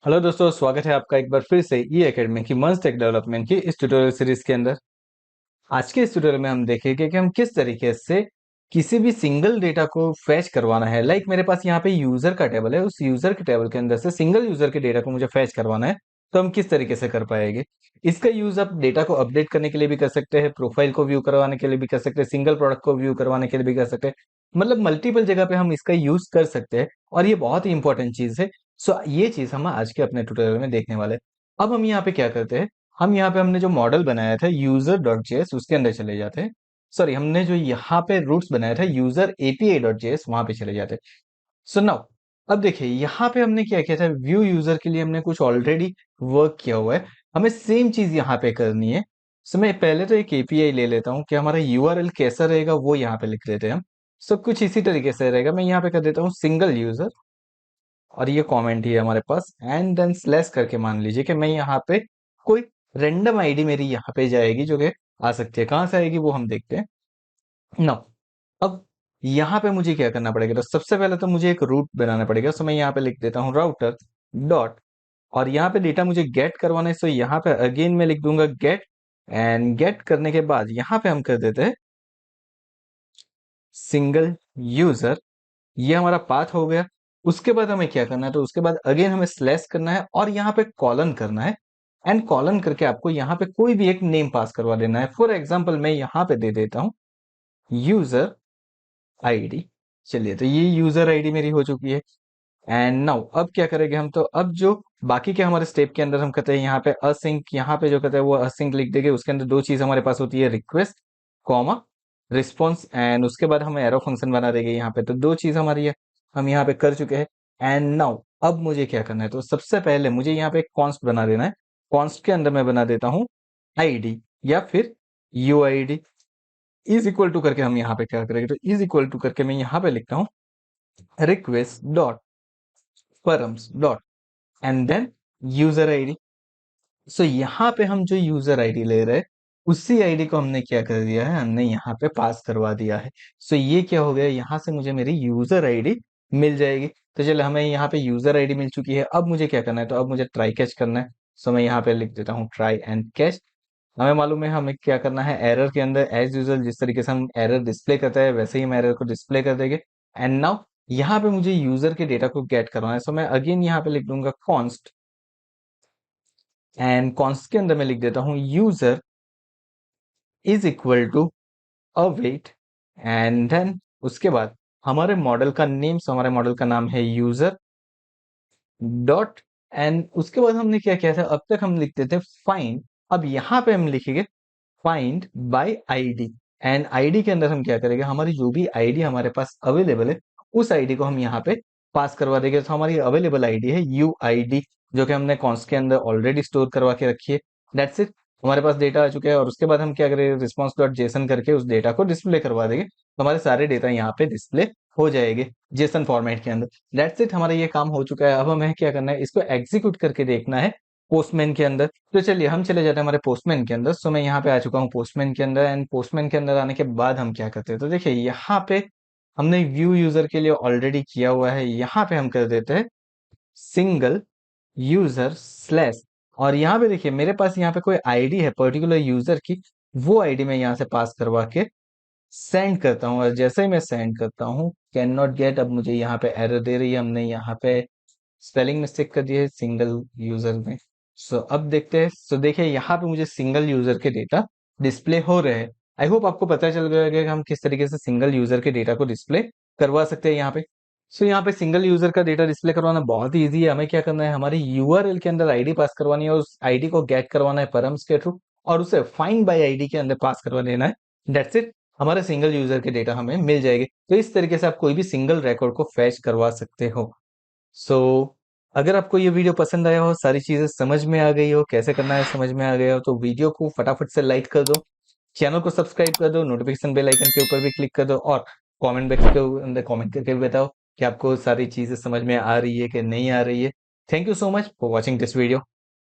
Hello दोस्तों, स्वागत है आपका एक बार फिर से ई एकेडमी की मंच टेक डेवलपमेंट की इस ट्यूटोरियल सीरीज के अंदर। आज के इस ट्यूटोरियल में हम देखेंगे कि हम किस तरीके से किसी भी सिंगल डेटा को फैच करवाना है। लाइक मेरे पास यहाँ पे यूजर का टेबल है, उस यूजर के टेबल के अंदर से सिंगल यूजर के डेटा को मुझे फैच करवाना है, तो हम किस तरीके से कर पाएंगे। इसका यूज आप डेटा को अपडेट करने के लिए भी कर सकते हैं, प्रोफाइल को व्यू करवाने के लिए भी कर सकते हैं, सिंगल प्रोडक्ट को व्यू करवाने के लिए भी कर सकते हैं। मतलब मल्टीपल जगह पे हम इसका यूज कर सकते हैं और ये बहुत ही इंपॉर्टेंट चीज है। सो ये चीज हम आज के अपने ट्यूटोरियल में देखने वाले हैं। अब हम यहाँ पे क्या करते हैं, हम यहाँ पे हमने जो मॉडल बनाया था यूजर डॉट जेएस उसके अंदर चले जाते हैं। सॉरी, हमने जो यहाँ पे रूट्स बनाया था यूजर एपीआई डॉट जेएस वहां पे चले जाते हैं। सो नाउ अब देखिए यहाँ पे हमने क्या किया था, व्यू यूजर के लिए हमने कुछ ऑलरेडी वर्क किया हुआ है, हमें सेम चीज यहाँ पे करनी है। सो मैं पहले तो एक एपीआई ले लेता हूँ कि हमारा यूआरएल कैसा रहेगा वो यहाँ पे लिख देते हैं हम। सब कुछ इसी तरीके से रहेगा। मैं यहाँ पे कर देता हूँ सिंगल यूजर और ये कमेंट ही है हमारे पास, एंड देन स्लैश करके मान लीजिए कि मैं यहाँ पे कोई रेंडम आईडी मेरी यहाँ पे जाएगी जो कि आ सकती है। कहाँ से आएगी वो हम देखते हैं ना। अब यहाँ पे मुझे क्या करना पड़ेगा, तो सबसे पहले तो मुझे एक रूट बनाना पड़ेगा। सो मैं यहाँ पे लिख देता हूँ राउटर डॉट, और यहाँ पे डेटा मुझे गेट करवाना है। सो यहाँ पे अगेन मैं लिख दूंगा गेट, एंड गेट करने के बाद यहाँ पे हम कर देते हैं सिंगल यूजर। ये हमारा पाथ हो गया। उसके बाद हमें क्या करना है, तो उसके बाद अगेन हमें स्लैश करना है और यहाँ पे कॉलन करना है, एंड कॉलन करके आपको यहाँ पे कोई भी एक नेम पास करवा देना है। फॉर एग्जांपल मैं यहाँ पे दे देता हूँ यूजर आईडी। चलिए, तो ये यूजर आईडी मेरी हो चुकी है। एंड नाउ अब क्या करेंगे हम, तो अब जो बाकी के हमारे स्टेप के अंदर हम कहते हैं यहाँ पे असिंक, यहाँ पे जो कहते हैं वो असिंक लिख देंगे। उसके अंदर दो चीज हमारे पास होती है, रिक्वेस्ट कॉमा रिस्पॉन्स, एंड उसके बाद हमें एरो फंक्शन बना देंगे यहाँ पे। तो दो चीज हमारी है, हम यहाँ पे कर चुके हैं। एंड नाउ अब मुझे क्या करना है, तो सबसे पहले मुझे यहाँ पे एक कॉन्स्ट बना देना है। कॉन्स्ट के अंदर मैं बना देता हूँ आईडी या फिर U I D. Is equal to करके हम यहाँ पे क्या करेंगे, तो इज इक्वल टू करके मैं यहाँ पे लिखता हूँ request dot params dot and then user ID. So यहाँ पे हम जो यूजर आईडी ले रहे हैं उसी आईडी को हमने क्या कर दिया है, हमने यहाँ पे पास करवा दिया है। सो ये क्या हो गया, यहाँ से मुझे मेरी यूजर आईडी मिल जाएगी। तो चलो, हमें यहाँ पे यूजर आईडी मिल चुकी है। अब मुझे क्या करना है, तो अब मुझे ट्राई कैच करना है। सो मैं यहाँ पे लिख देता हूँ ट्राई एंड कैच। हमें मालूम है हमें क्या करना है, एरर के अंदर एज यूजल जिस तरीके से हम एरर डिस्प्ले करते हैं वैसे ही हम एरर को डिस्प्ले कर देंगे। एंड नाउ यहाँ पे मुझे यूजर के डेटा को गेट करवाना है। सो मैं अगेन यहाँ पे लिख दूंगा कॉन्स्ट, एंड कॉन्स्ट के अंदर मैं लिख देता हूँ user is equal to await, and then उसके बाद हमारे मॉडल का नेम, हमारे मॉडल का नाम है यूजर डॉट, एंड उसके बाद हमने क्या किया था, अब तक हम लिखते थे फाइंड। अब यहाँ पे हम लिखेंगे find by ID, and ID के अंदर हम क्या करेंगे, हमारी जो भी आईडी हमारे पास अवेलेबल है उस आईडी को हम यहाँ पे पास करवा देंगे। तो हमारी अवेलेबल आईडी है यू आई डी, जो कि हमने कॉन्स्ट के अंदर ऑलरेडी स्टोर करवा के रखी है। दैट्स इट, हमारे पास डेटा आ चुका है। और उसके बाद हम क्या करेंगे, रिस्पॉन्स डॉट जेसन करके उस डेटा को डिस्प्ले करवा देंगे। तो हमारे सारे डेटा यहाँ पे डिस्प्ले हो जाएंगे जेसन फॉर्मेट के अंदर। दैट्स इट, हमारा ये काम हो चुका है। अब हमें क्या करना है, इसको एग्जीक्यूट करके देखना है पोस्टमैन के अंदर। तो चलिए हम चले जाते हैं हमारे पोस्टमैन के अंदर। सो मैं यहाँ पे आ चुका हूँ पोस्टमैन के अंदर, एंड पोस्टमैन के अंदर आने के बाद हम क्या करते हैं, तो देखिए यहाँ पे हमने व्यू यूजर के लिए ऑलरेडी किया हुआ है। यहाँ पे हम कर देते हैं सिंगल यूजर स्लैश, और यहाँ पे देखिए मेरे पास यहाँ पे कोई आईडी है पर्टिकुलर यूजर की, वो आईडी मैं यहाँ से पास करवा के सेंड करता हूँ। और जैसे ही मैं सेंड करता हूँ कैन नॉट गेट, अब मुझे यहाँ पे एरर दे रही है, हमने यहाँ पे स्पेलिंग मिस्टेक कर दी है सिंगल यूजर में। सो अब देखते हैं। सो देखिए यहाँ पे मुझे सिंगल यूजर के डेटा डिस्प्ले हो रहे हैं। आई होप आपको पता चल गया होगा कि हम किस तरीके से सिंगल यूजर के डेटा को डिस्प्ले करवा सकते हैं यहाँ पे। सो यहाँ पे सिंगल यूजर का डेटा डिस्प्ले करवाना बहुत ही ईजी है। हमें क्या करना है, हमारी यूआरएल के अंदर आईडी पास करवानी है, और उस आईडी को गेट करवाना है परम्स के थ्रू, और उसे फाइंड बाय आईडी के अंदर पास करवा देना है। दैट्स इट, हमारे सिंगल यूजर के डेटा हमें मिल जाएंगे। तो इस तरीके से आप कोई भी सिंगल रिकॉर्ड को फैच करवा सकते हो। सो अगर आपको ये वीडियो पसंद आया हो, सारी चीजें समझ में आ गई हो, कैसे करना है समझ में आ गया हो, तो वीडियो को फटाफट से लाइक कर दो, चैनल को सब्सक्राइब कर दो, नोटिफिकेशन बेल आइकन के ऊपर भी क्लिक कर दो, और कमेंट बॉक्स के अंदर कमेंट करके भी बताओ कि आपको सारी चीजें समझ में आ रही है कि नहीं आ रही है। Thank you so much for watching this video.